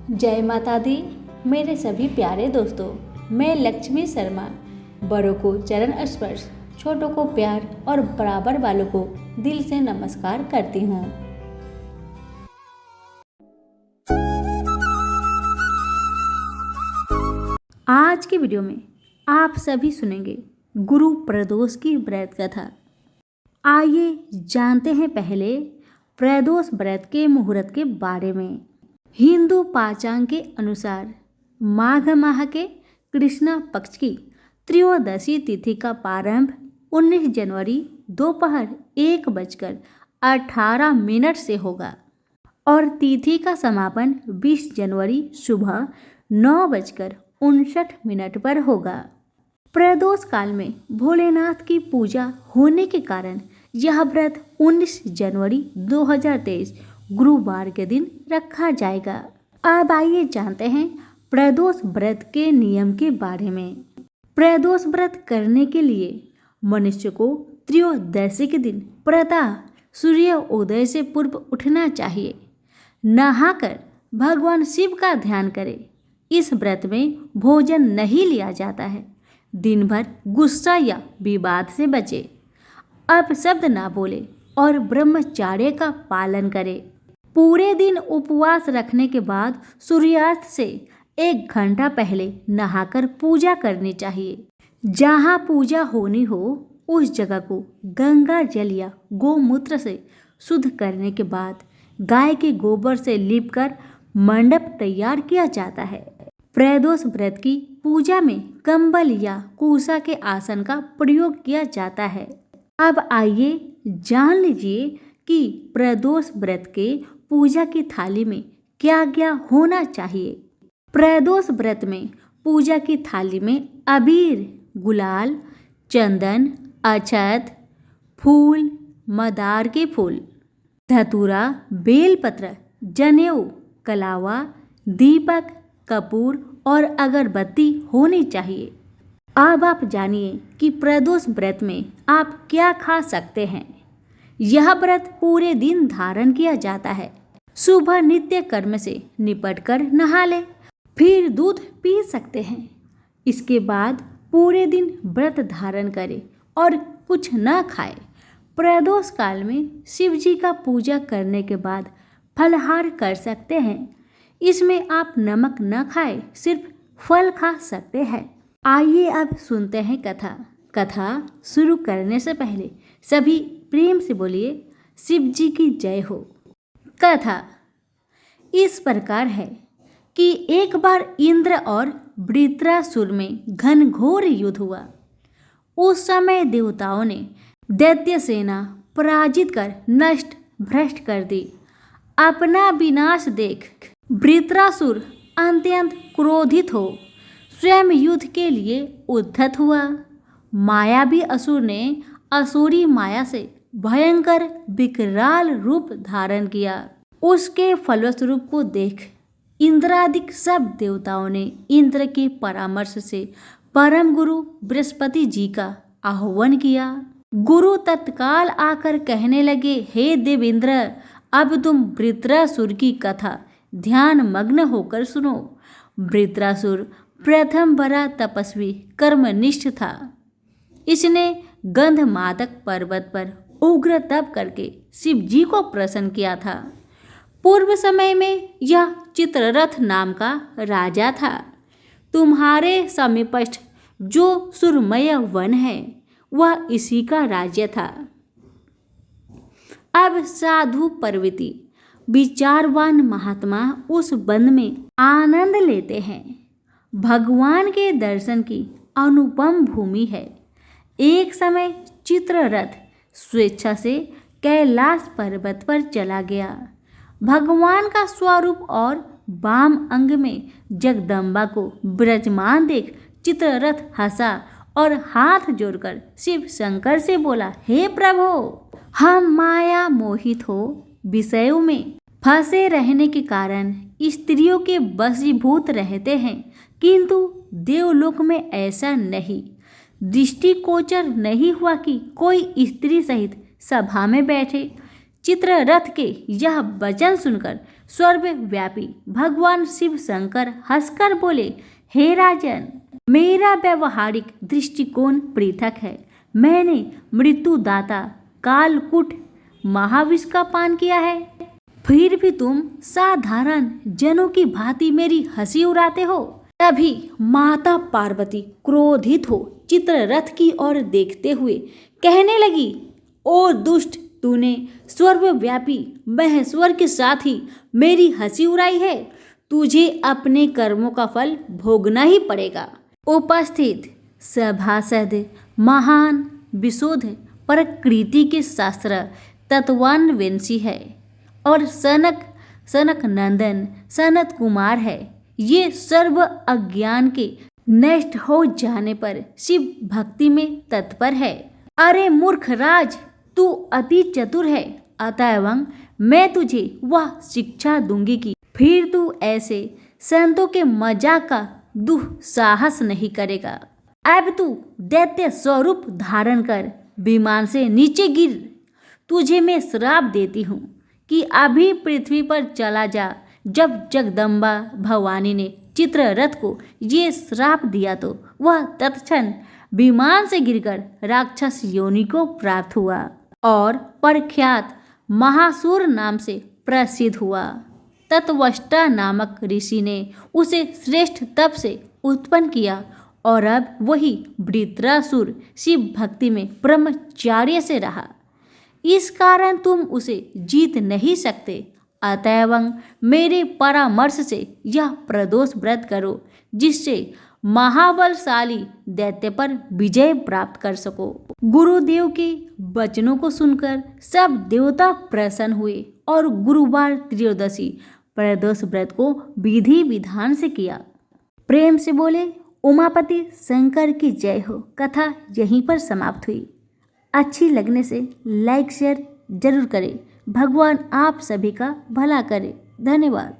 जय माता दी। मेरे सभी प्यारे दोस्तों, मैं लक्ष्मी शर्मा बड़ों को चरण स्पर्श, छोटों को प्यार और बराबर वालों को दिल से नमस्कार करती हूँ। आज की वीडियो में आप सभी सुनेंगे गुरु प्रदोष की व्रत कथा। आइए जानते हैं पहले प्रदोष व्रत के मुहूर्त के बारे में। हिंदू पाचांग के अनुसार माघ माह के कृष्ण पक्ष की त्रयोदशी तिथि का प्रारंभ 19 जनवरी दोपहर 1:18 से होगा और तिथि का समापन 20 जनवरी सुबह 9:59 पर होगा। प्रदोष काल में भोलेनाथ की पूजा होने के कारण यह व्रत 19 जनवरी 2023 गुरुवार के दिन रखा जाएगा। अब आइए जानते हैं प्रदोष व्रत के नियम के बारे में। प्रदोष व्रत करने के लिए मनुष्य को त्रयोदशी के दिन प्रातः सूर्य उदय से पूर्व उठना चाहिए। नहाकर भगवान शिव का ध्यान करें। इस व्रत में भोजन नहीं लिया जाता है। दिन भर गुस्सा या विवाद से बचे, अपशब्द ना बोले और ब्रह्मचर्य का पालन करें। पूरे दिन उपवास रखने के बाद सूर्यास्त से 1 घंटा पहले नहाकर पूजा करनी चाहिए। जहाँ पूजा होनी हो उस जगह को गंगा जल या गोमूत्र से शुद्ध करने के बाद गाय के गोबर से लीपकर मंडप तैयार किया जाता है। प्रदोष व्रत की पूजा में कंबल या कुशा के आसन का प्रयोग किया जाता है। अब आइए जान लीजिए कि प्रदोष व्रत के पूजा की थाली में क्या क्या होना चाहिए। प्रदोष व्रत में पूजा की थाली में अबीर, गुलाल, चंदन, अक्षत, फूल, मदार के फूल, धतूरा, बेलपत्र, जनेऊ, कलावा, दीपक, कपूर और अगरबत्ती होनी चाहिए। अब आप जानिए कि प्रदोष व्रत में आप क्या खा सकते हैं। यह व्रत पूरे दिन धारण किया जाता है। सुबह नित्य कर्म से निपटकर नहा ले, फिर दूध पी सकते हैं। इसके बाद पूरे दिन व्रत धारण करें और कुछ न खाए। प्रदोष काल में शिव जी का पूजा करने के बाद फलहार कर सकते हैं। इसमें आप नमक न खाए, सिर्फ फल खा सकते हैं। आइए अब सुनते हैं कथा शुरू करने से पहले सभी प्रेम से बोलिए शिव जी की जय हो। कथा इस प्रकार है कि एक बार इंद्र और वृत्रासुर में घनघोर युद्ध हुआ। उस समय देवताओं ने दैत्य सेना पराजित कर नष्ट भ्रष्ट कर दी। अपना विनाश देख वृत्रासुर अत्यंत क्रोधित हो स्वयं युद्ध के लिए उद्धत हुआ। मायावी असुर ने असुरी माया से भयंकर विकराल रूप धारण किया। उसके फलस्वरूप को देख इंद्रादिक सब देवताओं ने इंद्र के परामर्श से परम गुरु बृहस्पति जी का आह्वान किया। गुरु तत्काल आकर कहने लगे, हे देवेंद्र, अब तुम वृत्रासुर की कथा ध्यान मग्न होकर सुनो। वृत्रासुर प्रथम बड़ा तपस्वी कर्मनिष्ठ था। इसने गंधमादक पर्वत पर उग्र तप करके शिव जी को प्रसन्न किया था। पूर्व समय में यह चित्ररथ नाम का राजा था। तुम्हारे समीपस्थ जो सुरमय वन है वह इसी का राज्य था। अब साधु पर्वती विचारवान महात्मा उस वन में आनंद लेते हैं। भगवान के दर्शन की अनुपम भूमि है। एक समय चित्ररथ स्वेच्छा से कैलाश पर्वत पर चला गया। भगवान का स्वरूप और वाम अंग में जगदम्बा को विराजमान देख चित्ररथ हंसा और हाथ जोड़कर शिव शंकर से बोला, हे प्रभु, हम माया मोहित हो विषयों में फंसे रहने के कारण स्त्रियों के वशीभूत रहते हैं, किंतु देवलोक में ऐसा नहीं। दृष्टिगोचर नहीं हुआ कि कोई स्त्री सहित सभा में बैठे। चित्ररथ के यह वचन सुनकर सर्वव्यापी भगवान शिव शंकर हंसकर बोले, हे राजन, मेरा व्यवहारिक दृष्टिकोण पृथक है। मैंने मृत्युदाता कालकूट महाविष का पान किया है, फिर भी तुम साधारण जनों की भांति मेरी हंसी उड़ाते हो। तभी माता पार्वती क्रोधित हो चित्ररथ की ओर देखते हुए कहने लगी, ओ दुष्ट, तूने सर्वव्यापी महेश्वर के साथ ही मेरी हंसी उड़ाई है। तुझे अपने कर्मों का फल भोगना ही पड़ेगा। उपस्थित सभासद महान विशोध प्रकृति के शास्त्र तत्वान्वेषी है और सनक नंदन सनत कुमार है। ये सर्व अज्ञान के नष्ट हो जाने पर शिव भक्ति में तत्पर है। अरे मूर्ख राज, तू अति चतुर है, अतएव मैं तुझे वह शिक्षा दूंगी कि फिर तू ऐसे संतों के मजाक का दुस्साहस नहीं करेगा। अब तू दैत्य स्वरूप धारण कर विमान से नीचे गिर। तुझे मैं श्राप देती हूँ कि अभी पृथ्वी पर चला जा। जब जगदम्बा भवानी ने चित्ररथ को ये श्राप दिया तो वह तत्क्षण विमान से गिरकर राक्षस योनि को प्राप्त हुआ और प्रख्यात महासुर नाम से प्रसिद्ध हुआ। तत्वष्टा नामक ऋषि ने उसे श्रेष्ठ तप से उत्पन्न किया और अब वही वृत्रासुर शिव भक्ति में ब्रह्मचार्य से रहा। इस कारण तुम उसे जीत नहीं सकते। अतएव मेरे परामर्श से यह प्रदोष व्रत करो, जिससे महाबलशाली दैत्य पर विजय प्राप्त कर सको। गुरुदेव के वचनों को सुनकर सब देवता प्रसन्न हुए और गुरुवार त्रयोदशी प्रदोष व्रत को विधि विधान से किया। प्रेम से बोले, उमापति शंकर की जय हो। कथा यहीं पर समाप्त हुई। अच्छी लगने से लाइक शेयर जरूर करें। भगवान आप सभी का भला करे। धन्यवाद।